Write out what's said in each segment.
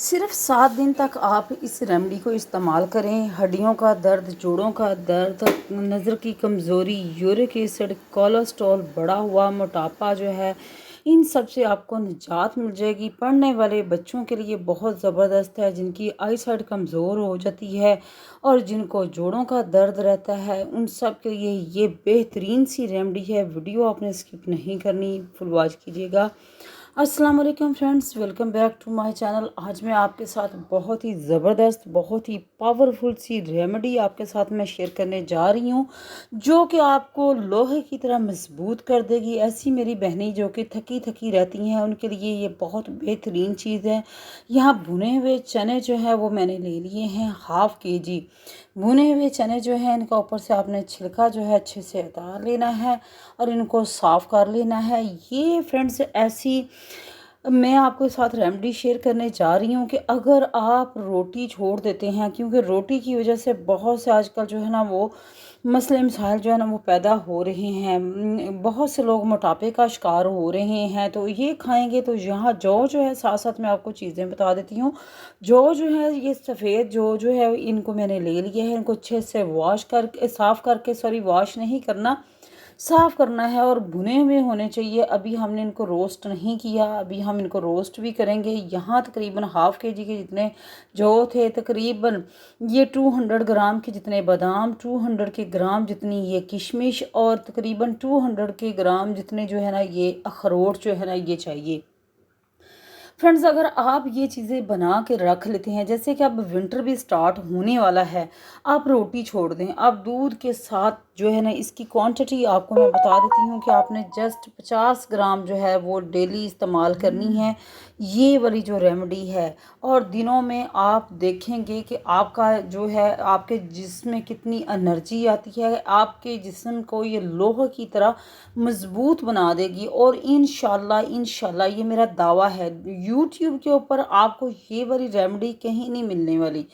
सिर्फ 7 दिन तक आप इस रेमेडी को इस्तेमाल करें। हड्डियों का दर्द, जोड़ों का दर्द, नज़र की कमज़ोरी, यूरिक एसिड, कोलेस्ट्रॉल बढ़ा हुआ, मोटापा जो है, इन सब से आपको निजात मिल जाएगी। पढ़ने वाले बच्चों के लिए बहुत ज़बरदस्त है, जिनकी आई साइट कमज़ोर हो जाती है और जिनको जोड़ों का दर्द रहता है, उन सब के लिए ये बेहतरीन सी रेमेडी है। वीडियो आपने स्किप नहीं करनी, फुल वॉच कीजिएगा। अस्सलाम वालेकुम friends, welcome back to my channel. आज मैं आपके साथ बहुत ही ज़बरदस्त, बहुत ही पावरफुल सी रेमेडी आपके साथ मैं शेयर करने जा रही हूँ, जो कि आपको लोहे की तरह मजबूत कर देगी। ऐसी मेरी बहनें जो कि थकी थकी रहती हैं, उनके लिए ये बहुत बेहतरीन चीज़ है। यहाँ भुने हुए चने जो है वो मैंने ले लिए हैं हाफ़ केजी। भुने हुए चने जो है, इनका ऊपर से आपने छिलका जो है अच्छे से उतार लेना है और इनको साफ़ कर लेना है। ये फ्रेंड्स ऐसी मैं आपके साथ रेमेडी शेयर करने जा रही हूँ कि अगर आप रोटी छोड़ देते हैं, क्योंकि रोटी की वजह से बहुत से आजकल जो है ना वो मसले मसाइल जो है ना वो पैदा हो रहे हैं। बहुत से लोग मोटापे का शिकार हो रहे हैं, तो ये खाएंगे तो यहाँ जौ जो है, साथ साथ मैं आपको चीज़ें बता देती हूँ। जौ जो है, ये सफ़ेद जौ जो है, इनको मैंने ले लिया है। इनको अच्छे से वॉश करके, साफ़ करके, सॉरी वॉश नहीं करना, साफ़ करना है और भुने हुए होने चाहिए। अभी हमने इनको रोस्ट नहीं किया, अभी हम इनको रोस्ट भी करेंगे। यहाँ तकरीबन हाफ़ केजी के जितने जो थे, तकरीबन ये 200 ग्राम के जितने बादाम, 200 के ग्राम जितनी ये किशमिश और तकरीबन 200 के ग्राम जितने जो है ना ये अखरोट जो है ना ये चाहिए। फ्रेंड्स, अगर आप ये चीज़ें बना के रख लेते हैं, जैसे कि अब विंटर भी स्टार्ट होने वाला है, आप रोटी छोड़ दें, आप दूध के साथ जो है ना इसकी क्वांटिटी आपको मैं बता देती हूँ कि आपने जस्ट 50 ग्राम जो है वो डेली इस्तेमाल करनी है। ये वाली जो रेमेडी है, और दिनों में आप देखेंगे कि आपका जो है, आपके जिस्म में कितनी एनर्जी आती है। आपके जिस्म को ये लोहे की तरह मजबूत बना देगी और इंशाल्लाह इंशाल्लाह ये मेरा दावा है, यूट्यूब के ऊपर आपको ये वाली रेमेडी कहीं नहीं मिलने वाली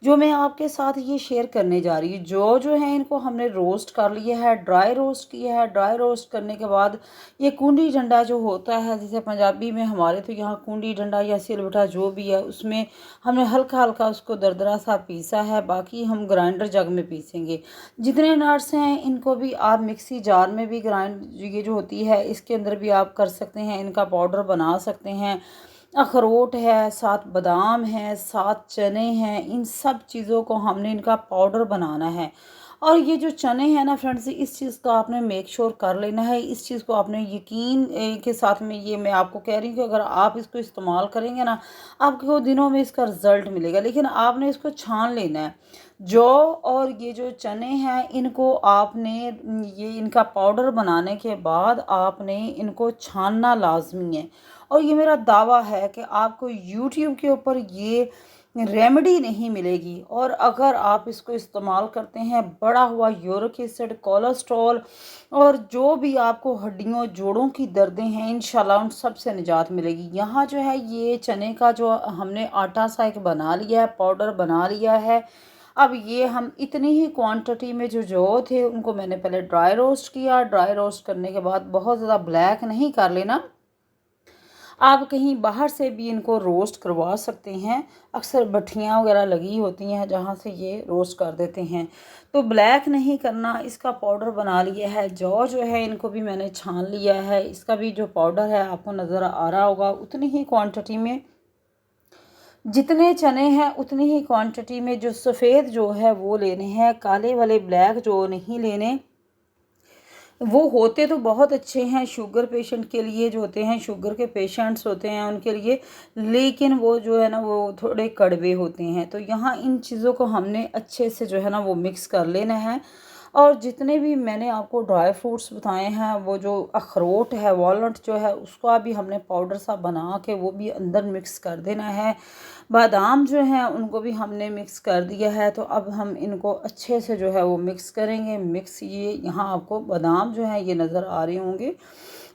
जो मैं आपके साथ ये शेयर करने जा रही हूँ। जो है इनको हमने रोस्ट कर लिया है, ड्राई रोस्ट किया है। ड्राई रोस्ट करने के बाद ये कूंडी डंडा जो होता है, जैसे पंजाबी में हमारे तो यहाँ कूंडी डंडा या सिलबट्टा जो भी है, उसमें हमने हल्का हल्का उसको दरदरा सा पीसा है। बाकी हम ग्राइंडर जग में पीसेंगे। जितने नट्स हैं इनको भी आप मिक्सी जार में भी ग्राइंड, ये जो होती है इसके अंदर भी आप कर सकते हैं, इनका पाउडर बना सकते हैं। अखरोट है, साथ बादाम है, साथ चने हैं, इन सब चीज़ों को हमने इनका पाउडर बनाना है। और ये जो चने हैं ना फ्रेंड्स, इस चीज़ का आपने मेक श्योर कर लेना है। इस चीज़ को आपने यकीन के साथ में, ये मैं आपको कह रही हूँ कि अगर आप इसको इस्तेमाल करेंगे ना, आपको दिनों में इसका रिज़ल्ट मिलेगा। लेकिन आपने इसको छान लेना है। जौ और ये जो चने हैं, इनको आपने, ये इनका पाउडर बनाने के बाद आपने इनको छानना लाजमी है। और ये मेरा दावा है कि आपको यूट्यूब के ऊपर ये रेमेडी नहीं मिलेगी। और अगर आप इसको इस्तेमाल करते हैं, बढ़ा हुआ यूरिक एसिड, कोलेस्ट्रॉल और जो भी आपको हड्डियों जोड़ों की दर्दें हैं, इंशाल्लाह उन सब से निजात मिलेगी। यहाँ जो है ये चने का जो हमने आटा सा एक बना लिया है, पाउडर बना लिया है। अब ये हम इतनी ही क्वांटिटी में जो थे उनको मैंने पहले ड्राई रोस्ट किया। ड्राई रोस्ट करने के बाद बहुत ज़्यादा ब्लैक नहीं कर लेना, आप कहीं बाहर से भी इनको रोस्ट करवा सकते हैं। अक्सर भट्ठियाँ वगैरह लगी होती हैं जहाँ से ये रोस्ट कर देते हैं, तो ब्लैक नहीं करना। इसका पाउडर बना लिया है। जौ जो है इनको भी मैंने छान लिया है, इसका भी जो पाउडर है आपको नज़र आ रहा होगा। उतनी ही क्वांटिटी में जितने चने हैं उतनी ही क्वांटिटी में जो सफ़ेद जो है वो लेने हैं, काले वाले ब्लैक जो नहीं लेने। वो होते तो बहुत अच्छे हैं शुगर पेशेंट के लिए, जो होते हैं शुगर के पेशेंट्स होते हैं उनके लिए, लेकिन वो जो है ना वो थोड़े कड़वे होते हैं। तो यहाँ इन चीज़ों को हमने अच्छे से जो है ना वो मिक्स कर लेना है। और जितने भी मैंने आपको ड्राई फ्रूट्स बताए हैं, वो जो अखरोट है, वॉलनट जो है, उसका भी हमने पाउडर सा बना के वो भी अंदर मिक्स कर देना है। बादाम जो हैं उनको भी हमने मिक्स कर दिया है। तो अब हम इनको अच्छे से जो है वो मिक्स करेंगे। मिक्स, ये यहाँ आपको बादाम जो है ये नज़र आ रहे होंगे,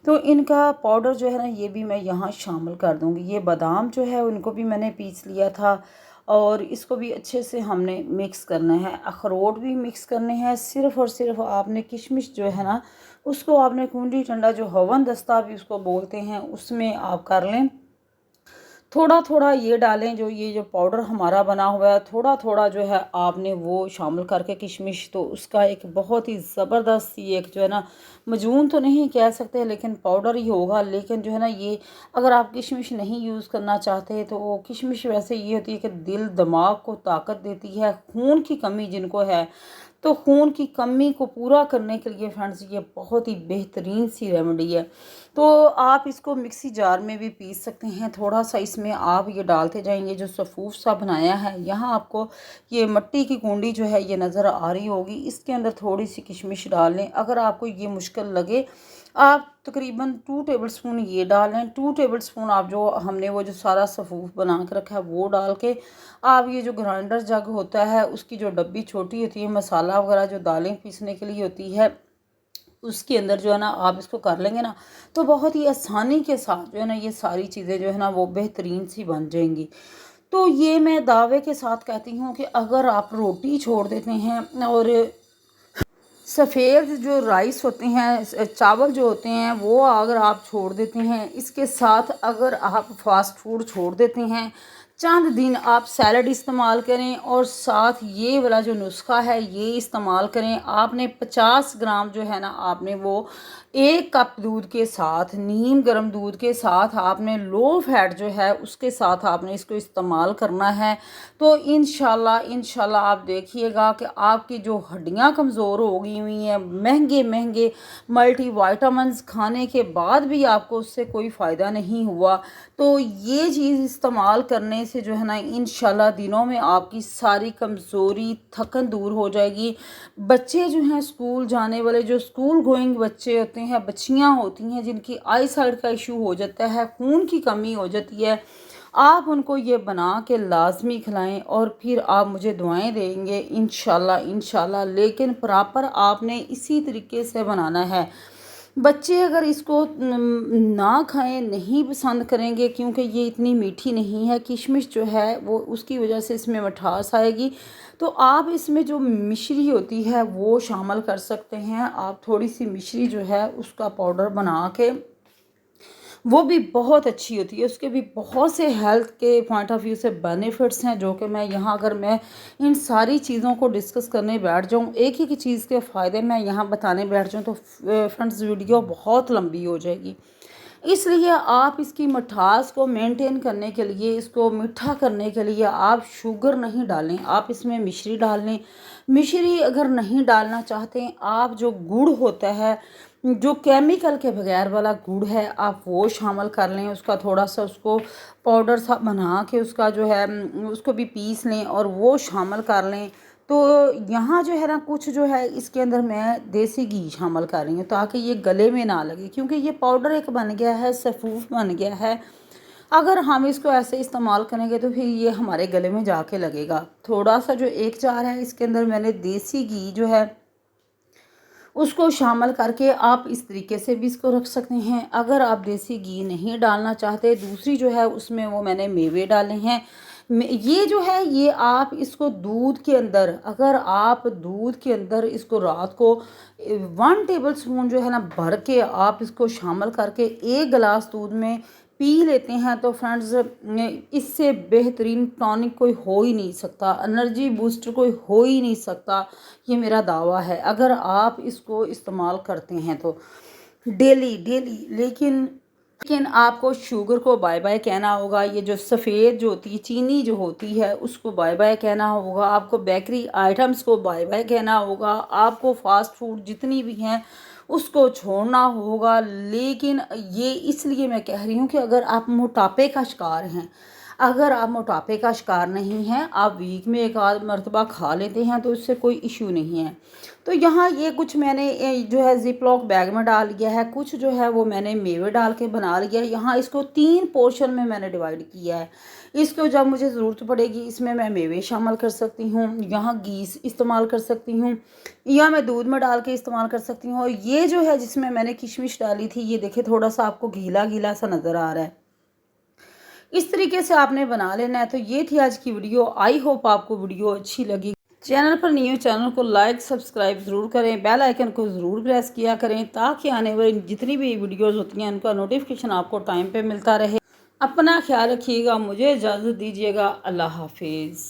तो इनका पाउडर जो है ना ये भी मैं यहाँ शामिल कर दूँगी। ये बादाम जो है उनको भी मैंने पीस लिया था और इसको भी अच्छे से हमने मिक्स करना है। अखरोट भी मिक्स करने हैं। सिर्फ़ और सिर्फ आपने किशमिश जो है ना, उसको आपने कूंडी टंडा, जो हवन दस्ता भी उसको बोलते हैं, उसमें आप कर लें। थोड़ा थोड़ा ये डालें, जो ये जो पाउडर हमारा बना हुआ है, थोड़ा थोड़ा जो है आपने वो शामिल करके किशमिश, तो उसका एक बहुत ही ज़बरदस्त ये एक जो है ना, मजून तो नहीं कह सकते लेकिन पाउडर ही होगा। लेकिन जो है ना, ये अगर आप किशमिश नहीं यूज़ करना चाहते तो किशमिश वैसे ये होती है कि दिल दिमाग को ताकत देती है, खून की कमी जिनको है, तो खून की कमी को पूरा करने के लिए फ्रेंड्स ये बहुत ही बेहतरीन सी रेमेडी है। तो आप इसको मिक्सी जार में भी पीस सकते हैं। थोड़ा सा इसमें आप ये डालते जाएंगे, जो सफ़ूफ सा बनाया है, यहाँ आपको ये मिट्टी की कुंडी जो है ये नज़र आ रही होगी, इसके अंदर थोड़ी सी किशमिश डाल लें। अगर आपको ये मुश्किल लगे, आप तकरीबन 2 टेबलस्पून ये डालें, 2 टेबलस्पून आप जो हमने वो जो सारा सफ़ूफ बना के रखा है वो डाल के, आप ये जो ग्राइंडर जग होता है उसकी जो डब्बी छोटी होती है, मसाला वगैरह जो दालें पीसने के लिए होती है, उसके अंदर जो है ना आप इसको कर लेंगे ना, तो बहुत ही आसानी के साथ जो है ना ये सारी चीज़ें जो है ना वो बेहतरीन सी बन जाएंगी। तो ये मैं दावे के साथ कहती हूँ कि अगर आप रोटी छोड़ देते हैं और सफ़ेद जो राइस होते हैं, चावल जो होते हैं, वो अगर आप छोड़ देते हैं, इसके साथ अगर आप फास्ट फूड छोड़ देते हैं, चंद दिन आप सैलड इस्तेमाल करें और साथ ये वाला जो नुस्खा है ये इस्तेमाल करें। आपने 50 ग्राम जो है ना, आपने वो 1 कप दूध के साथ, नीम गर्म दूध के साथ, आपने लो फैट जो है उसके साथ आपने इसको इस्तेमाल करना है। तो इंशाल्लाह आप देखिएगा कि आपकी जो हड्डियां कमज़ोर हो गई हुई हैं, महंगे महंगे मल्टीविटामिन्स खाने के बाद भी आपको उससे कोई फ़ायदा नहीं हुआ, तो ये चीज़ इस्तेमाल करने से जो है ना इंशाल्लाह दिनों में आपकी सारी कमज़ोरी, थकन दूर हो जाएगी। बच्चे जो हैं स्कूल जाने वाले, जो स्कूल गोइंग बच्चे होते हैं, बच्चियां होती हैं जिनकी आई साइड का इशू हो जाता है, खून की कमी हो जाती है, आप उनको ये बना के लाजमी खिलाएं और फिर आप मुझे दुआएं देंगे इंशाल्लाह। लेकिन प्रॉपर आपने इसी तरीके से बनाना है। बच्चे अगर इसको ना खाएं, नहीं पसंद करेंगे, क्योंकि ये इतनी मीठी नहीं है, किशमिश जो है वो उसकी वजह से इसमें मिठास आएगी। तो आप इसमें जो मिश्री होती है वो शामिल कर सकते हैं। आप थोड़ी सी मिश्री जो है उसका पाउडर बना के, वो भी बहुत अच्छी होती है, उसके भी बहुत से हेल्थ के पॉइंट ऑफ व्यू से बेनिफिट्स हैं, जो कि मैं यहाँ अगर मैं इन सारी चीज़ों को डिस्कस करने बैठ जाऊँ, एक ही चीज़ के फ़ायदे मैं यहाँ बताने बैठ जाऊँ, तो फ्रेंड्स वीडियो बहुत लंबी हो जाएगी। इसलिए आप इसकी मिठास को मेंटेन करने के लिए, इसको मीठा करने के लिए आप शुगर नहीं डालें, आप इसमें मिश्री डाल लें। मिश्री अगर नहीं डालना चाहते, आप जो गुड़ होता है, जो केमिकल के बगैर वाला गुड़ है, आप वो शामिल कर लें। उसका थोड़ा सा उसको पाउडर सा बना के उसका जो है उसको भी पीस लें और वो शामिल कर लें। तो यहाँ जो है ना कुछ जो है इसके अंदर मैं देसी घी शामिल कर रही हूँ, ताकि ये गले में ना लगे, क्योंकि ये पाउडर एक बन गया है, सफ़ूफ बन गया है। अगर हम इसको ऐसे इस्तेमाल करेंगे तो फिर ये हमारे गले में जाके लगेगा। थोड़ा सा जो एक जार है इसके अंदर मैंने देसी घी जो है उसको शामिल करके आप इस तरीके से भी इसको रख सकते हैं। अगर आप देसी घी नहीं डालना चाहते, दूसरी जो है उसमें वो मैंने मेवे डाले हैं। ये जो है ये आप इसको दूध के अंदर, अगर आप दूध के अंदर इसको रात को 1 टेबल स्पून जो है ना भर के आप इसको शामिल करके 1 गिलास दूध में पी लेते हैं, तो फ्रेंड्स इससे बेहतरीन टॉनिक कोई हो ही नहीं सकता, एनर्जी बूस्टर कोई हो ही नहीं सकता। ये मेरा दावा है, अगर आप इसको इस्तेमाल करते हैं तो डेली डेली। लेकिन आपको शुगर को बाय बाय कहना होगा, ये जो सफ़ेद जो होती है चीनी जो होती है उसको बाय बाय कहना होगा, आपको बेकरी आइटम्स को बाय बाय कहना होगा, आपको फास्ट फूड जितनी भी हैं उसको छोड़ना होगा। लेकिन ये इसलिए मैं कह रही हूँ कि अगर आप मोटापे का शिकार हैं, अगर आप मोटापे का शिकार नहीं हैं, आप वीक में 1 आध मरतबा खा लेते हैं, तो इससे कोई इशू नहीं है। तो यहाँ ये कुछ मैंने जो है ज़िप-लॉक बैग में डाल लिया है, कुछ जो है वो मैंने मेवे डाल के बना लिया है। यहाँ इसको 3 पोर्शन में मैंने डिवाइड किया है। इसको जब मुझे ज़रूरत पड़ेगी इसमें मैं मेवे शामिल कर सकती हूँ, यहाँ घी इस्तेमाल कर सकती हूँ, या मैं दूध में डाल के इस्तेमाल कर सकती हूँ। और ये जो है जिसमें मैंने किशमिश डाली थी, ये देखिए थोड़ा सा आपको गीला गीला सा नज़र आ रहा है, इस तरीके से आपने बना लेना है। तो ये थी आज की वीडियो। आई होप आपको वीडियो अच्छी लगी। चैनल पर न्यू, चैनल को लाइक सब्सक्राइब ज़रूर करें, बेल आइकन को ज़रूर प्रेस किया करें, ताकि आने वाली जितनी भी वीडियोस होती हैं उनका नोटिफिकेशन आपको टाइम पे मिलता रहे। अपना ख्याल रखिएगा, मुझे इजाज़त दीजिएगा। अल्लाह हाफिज़।